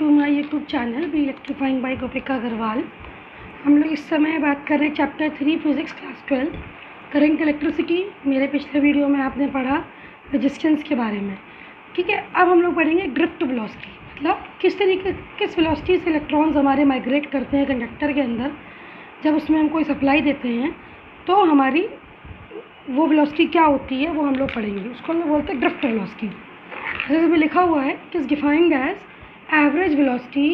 To my YouTube channel be electrifying by Gopika Agarwal. हम लोग इस समय बात कर रहे हैं chapter 3 physics class 12 current electricity. मेरे पिछले वीडियो में आपने पढ़ा रेजिस्टेंस के बारे में, ठीक है। अब हम लोग पढ़ेंगे ड्रिफ्ट वेलोसिटी, मतलब किस वेलोसिटी से इलेक्ट्रॉन्स हमारे माइग्रेट करते हैं कंडक्टर के अंदर। जब उसमें हम कोई सप्लाई देते हैं तो हमारी वो वेलोसिटी क्या होती है वो हम लोग पढ़ेंगे। उसको हम लोग बोलते हैं ड्रिफ्ट वेलोसिटी। जैसे इसमें लिखा हुआ है कि is defined as average velocity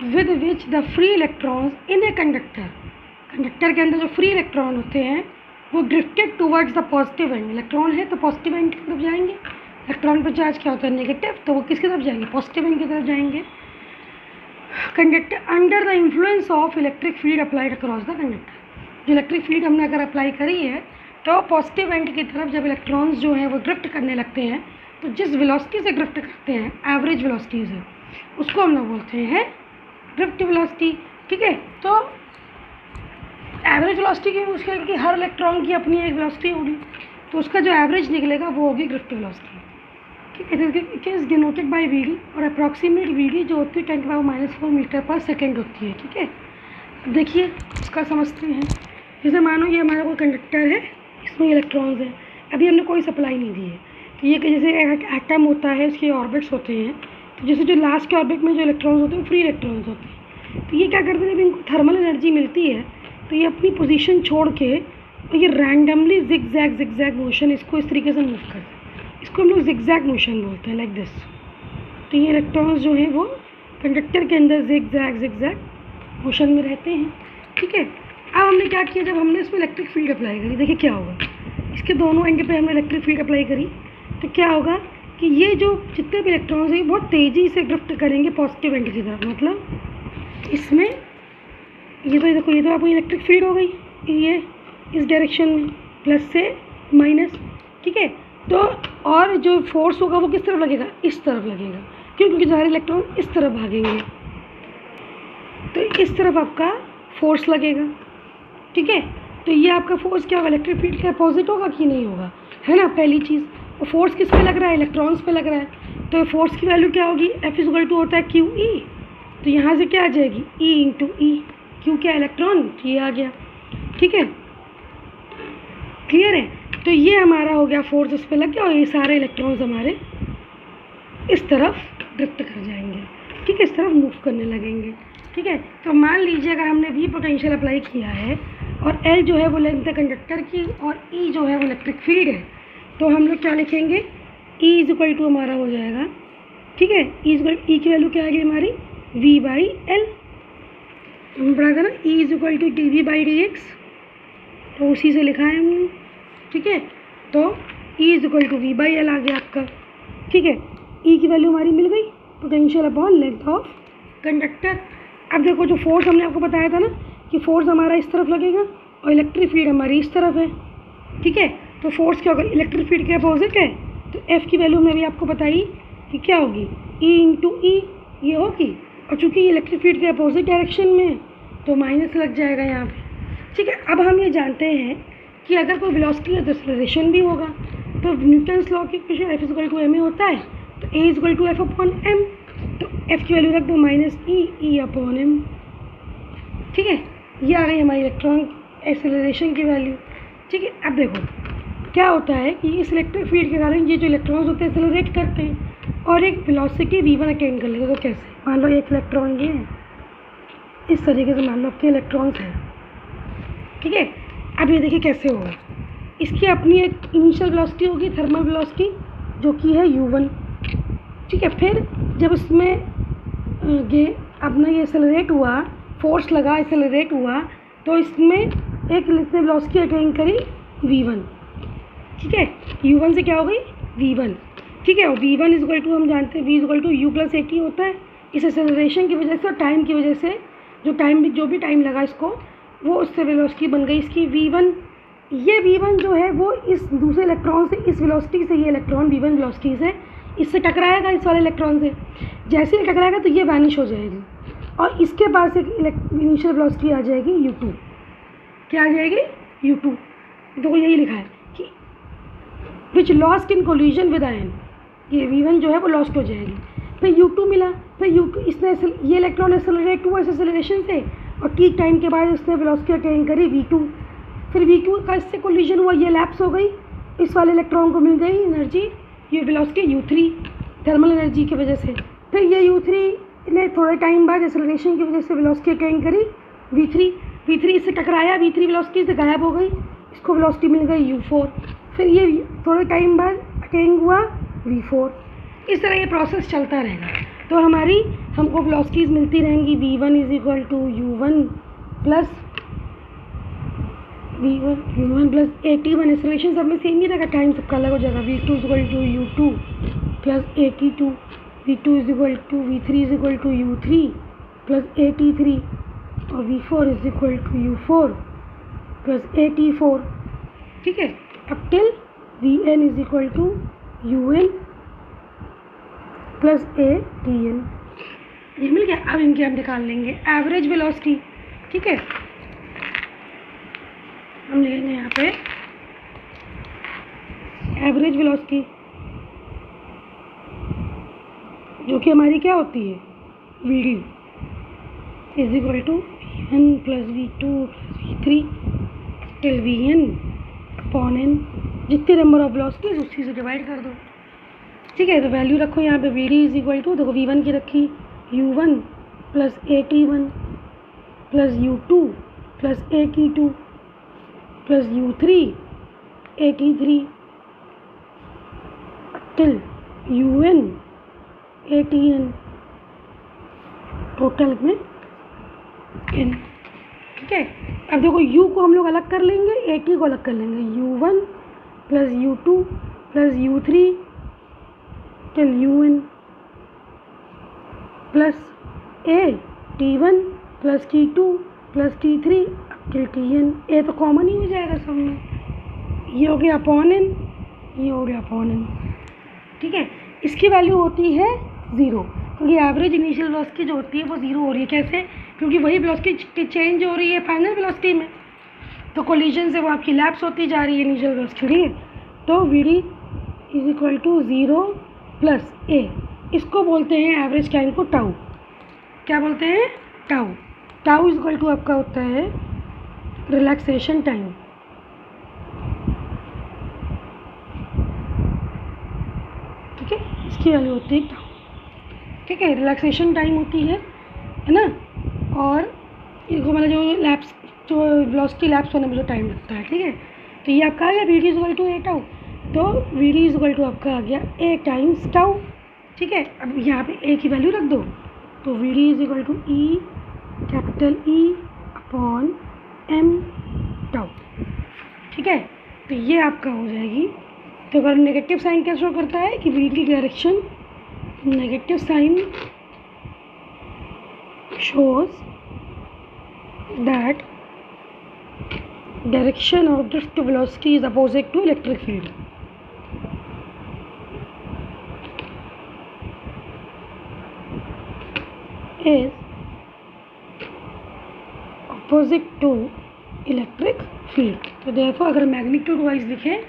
with which the free electrons in a conductor के अंदर जो फ्री इलेक्ट्रॉन होते हैं वो drifted towards the positive end. Electron है तो पॉजिटिव एंड की तरफ जाएंगे। इलेक्ट्रॉन पर चार्ज क्या होता है नेगेटिव, तो वो किसकी तरफ जाएंगे, पॉजिटिव एंड की तरफ जाएंगे। Conductor under the influence of electric field applied across the conductor. जो इलेक्ट्रिक फील्ड हमने अगर अप्लाई करी है तो पॉजिटिव एंड की तरफ जब इलेक्ट्रॉन्स जो हैं वो ड्रिफ्ट करने लगते हैं, तो जिस वेलोसिटी से ड्रिफ्ट करते हैं एवरेज वेलोसिटी से, उसको हम लोग बोलते हैं ड्रिफ्ट वेलोसिटी, ठीक है। तो एवरेज वेलोसिटी की उसके कि हर इलेक्ट्रॉन की अपनी एक वेलोसिटी होगी, तो उसका जो एवरेज निकलेगा वो होगी ड्रिफ्ट वेलोसिटी, ठीक है। It is denoted by VD, और अप्रॉक्सीमेट वीडी जो होती है 10⁻⁻⁴ मीटर पर सेकेंड होती है, ठीक है। अब देखिए इसका समझते हैं। जैसे मानो ये हमारा कोई कंडक्टर है, इसमें इलेक्ट्रॉन्स हैं, अभी हमने कोई सप्लाई नहीं दी है, तो ये जैसे एटम होता है उसके ऑर्बिट्स होते हैं, तो जैसे जो लास्ट के ऑर्बिट में जो इलेक्ट्रॉन्स होते हैं फ्री इलेक्ट्रॉन्स होते हैं, तो ये क्या करते हैं जब इनको थर्मल एनर्जी मिलती है तो ये अपनी पोजीशन छोड़ के और ये रैंडमली जिगजैग मोशन इसको इस तरीके से मूव करते हैं। इसको हम लोग जिगजैग मोशन बोलते हैं, लाइक दिस। तो ये इलेक्ट्रॉन्स जो हैं वो कंडक्टर के अंदर जिगजैग मोशन में रहते हैं, ठीक है। अब हमने क्या किया, जब हमने इसमें इलेक्ट्रिक फील्ड अप्लाई करी, देखिए क्या होगा। इसके दोनों एंड पे हमने इलेक्ट्रिक फील्ड अप्लाई करी तो क्या होगा कि ये जो जितने भी इलेक्ट्रॉन्स हैं बहुत तेज़ी से ड्रिफ्ट करेंगे पॉजिटिव एंड की तरफ। मतलब इसमें ये तो देखो, ये तो आपको इलेक्ट्रिक फील्ड हो गई, ये इस डायरेक्शन में प्लस से माइनस, ठीक है। तो और जो फोर्स होगा वो किस तरफ लगेगा, इस तरफ लगेगा, क्योंकि सारे इलेक्ट्रॉन इस तरफ भागेंगे, तो इस तरफ आपका फोर्स लगेगा, ठीक है। तो ये आपका फोर्स क्या होगा, इलेक्ट्रिक फील्ड के अपोजिट होगा कि नहीं होगा, है ना, पहली चीज़। और फोर्स किस पे लग रहा है, इलेक्ट्रॉन्स पे लग रहा है, तो फोर्स की वैल्यू क्या होगी, F = होता है QE। तो यहाँ से क्या आ जाएगी, E × E। क्यों, क्या इलेक्ट्रॉन, ये आ गया, ठीक है, क्लियर है। तो ये हमारा हो गया फोर्स उस पर लग गया, और ये सारे इलेक्ट्रॉन्स हमारे इस तरफ ड्रिफ्ट कर जाएंगे, ठीक है, इस तरफ मूव करने लगेंगे, ठीक है। तो मान लीजिए अगर हमने V पोटेंशियल अप्लाई किया है और L जो है वो लेंथ है कंडक्टर की और E जो है वो इलेक्ट्रिक फील्ड है, तो हम लोग क्या लिखेंगे, E = हमारा हो जाएगा, ठीक है। E की वैल्यू क्या आ गई हमारी, V/L। हम पढ़ा था ना E = dV/dx, तो उसी से लिखा है हमने, ठीक है। तो E = V/L आ गया आपका, ठीक है। E की वैल्यू हमारी मिल गई, potential upon length of conductor. अब देखो जो फोर्स हमने आपको बताया था ना कि फोर्स हमारा इस तरफ लगेगा और इलेक्ट्रिक फील्ड हमारी इस तरफ है, ठीक है। तो फोर्स क्या होगा, इलेक्ट्रिक फील्ड के अपोजिट है, तो F की वैल्यू मैं भी आपको बताई कि क्या होगी, E × E ये होगी, और चूँकि ये इलेक्ट्रिक फील्ड के अपोजिट डायरेक्शन में है तो माइनस लग जाएगा यहाँ पे, ठीक है। अब हम ये जानते हैं कि अगर कोई वेलोसिटी है तो एक्सेलरेशन भी होगा। तो न्यूटन्स लॉ की इक्वेशन F = ma होता है, तो A = F/m। तो F की वैल्यू रख दो -E/m, ठीक है। ये आ गई हमारी इलेक्ट्रॉन एक्सेलरेशन की वैल्यू, ठीक है। अब देखो क्या होता है कि इस इलेक्ट्रिक फील्ड के कारण ये जो इलेक्ट्रॉन्स होते हैं एक्सेलरेट करते हैं और एक वेलोसिटी v1 अटेन कर लेते हैं। तो कैसे, मान लो एक इलेक्ट्रॉन ये है, इस तरीके से मान लो आपके इलेक्ट्रॉन्स हैं, ठीक है। अब ये देखिए कैसे होगा, इसकी अपनी एक इनिशियल वेलोसिटी होगी, थर्मल वेलोसिटी, जो कि है u1, ठीक है। फिर जब इसमें ये अपना ये एक्सेलरेट हुआ, फोर्स लगा, एक्सेलरेट हुआ, तो इसमें एक इसने वेलोसिटी अटेन करी v1, ठीक है। u1 से क्या हो गई v1, ठीक है। और v1 = हम जानते हैं v = u + at होता है। इस एक्सेलरेशन की वजह से और टाइम की वजह से जो भी टाइम लगा इसको, वो उससे वेलोसिटी बन गई इसकी v1। ये v1 जो है वो इस दूसरे इलेक्ट्रॉन से, इस वेलोसिटी से, ये इलेक्ट्रॉन v1 वेलोसिटी से इससे टकराएगा, इस वाले इलेक्ट्रॉन से। जैसे ही टकराएगा तो ये वैनिश हो जाएगी और इसके पास एक इनिशियल वेलोसिटी आ जाएगी u2। क्या आ जाएगी, u2। तो यही लिखा है कि which lost in collision with ion, ये v1 जो है वो लॉस्ट हो जाएगी। फिर u2 मिला, फिर u2 इसने ये इलेक्ट्रॉन एक्सेलरेट हुआ इस एक्सेलरेशन से और t टाइम के बाद इसने वेलोसिटी अटेन करी v2, फिर v2 का इससे कोलिजन हुआ, ये लैप्स हो गई, इस वाले इलेक्ट्रॉन को मिल गई एनर्जी, ये वेलोसिटी u3 थर्मल एनर्जी की वजह से। फिर ये u3 ने थोड़े टाइम बाद एक्सेलरेशन की वजह से वेलोसिटी अटेन करी v3 इससे टकराया, v3 वेलोसिटी से गायब हो गई, इसको वेलोसिटी मिल गई u4, फिर ये थोड़े टाइम बाद अटेन हुआ v4। इस तरह ये प्रोसेस चलता रहेगा। तो हमारी हमको वेलोसिटीज़ मिलती रहेंगी v1 is equal to u1 plus at1 acceleration सब में सेम ही रहेगा, टाइम सबका अलग हो जाएगा। v2 is equal to u2 plus at2, v2 is equal to v3 is equal to u3 plus at3 और v4 is equal to u4 plus at4। ठीक है, अब till vn is equal to un plus atn। ये मिल गया। अब इनके हम निकाल लेंगे एवरेज वेलोसिटी। ठीक है, हम लेंगे यहाँ पे एवरेज वेलोसिटी जो कि हमारी क्या होती है vd is equal to v1 plus v2 plus v3 till vn upon n, जितने नंबर ऑफ वेलोसिटीज उसी से डिवाइड कर दो। ठीक है, तो वैल्यू रखो यहाँ पे vd इज इक्वल टू, देखो v1 की रखी u1 plus at1 plus u2 plus at2 plus u3 at3 till un atn total में n। ठीक है, अब देखो u को हम लोग अलग कर लेंगे, at को अलग कर लेंगे, u1 plus u2 plus u3 till un plus t1 plus t2 plus t3 till tn। ए तो कॉमन ही हो जाएगा सब में, ये हो गया अपॉन n, ये हो गया अपॉन n। ठीक है, इसकी वैल्यू होती है 0, क्योंकि एवरेज इनिशियल वेलोसिटी जो होती है वो 0 हो रही है। कैसे? क्योंकि वही वेलोसिटी चेंज हो रही है फाइनल वेलोसिटी में, तो कोलिजन से वो आपकी लैप्स होती जा रही है इनिशियल वेलोसिटी। ठीक है, तो vd is equal to 0 plus a, इसको बोलते हैं एवरेज टाइम को टाउ। क्या बोलते हैं? Tau. Tau is equal to आपका होता है रिलैक्सेशन टाइम। ठीक है, इसकी वैल्यू होती है टाउ। ठीक है, रिलैक्सेशन टाइम होती है ना, और इनको मतलब जो लैप्स जो वेलोसिटी लैप्स होने में जो टाइम लगता है। ठीक है, तो ये आपका आ गया vd is equal to a tau, तो vd इज इक्वल टू आपका आ गया a टाइम्स टाउ। ठीक है, अब यहाँ पे a की वैल्यू रख दो, तो vd is equal to e capital E upon m tau. ठीक है, तो ये आपका हो जाएगी। तो अगर नेगेटिव साइन क्या शो करता है कि v की direction negative sign shows that direction of drift velocity is opposite to electric field. is opposite to electric field। तो therefore अगर मैग्नीट्यूड वाइज लिखें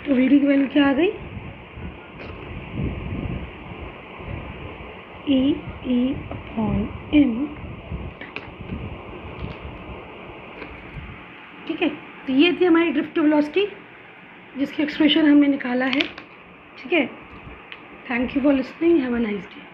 तो vd की वैल्यू क्या आ गई? e upon m। ठीक है, तो ये थी हमारी ड्रिफ्ट वेलोसिटी जिसकी एक्सप्रेशन हमने निकाला है। ठीक है, thank you for listening, have a nice day.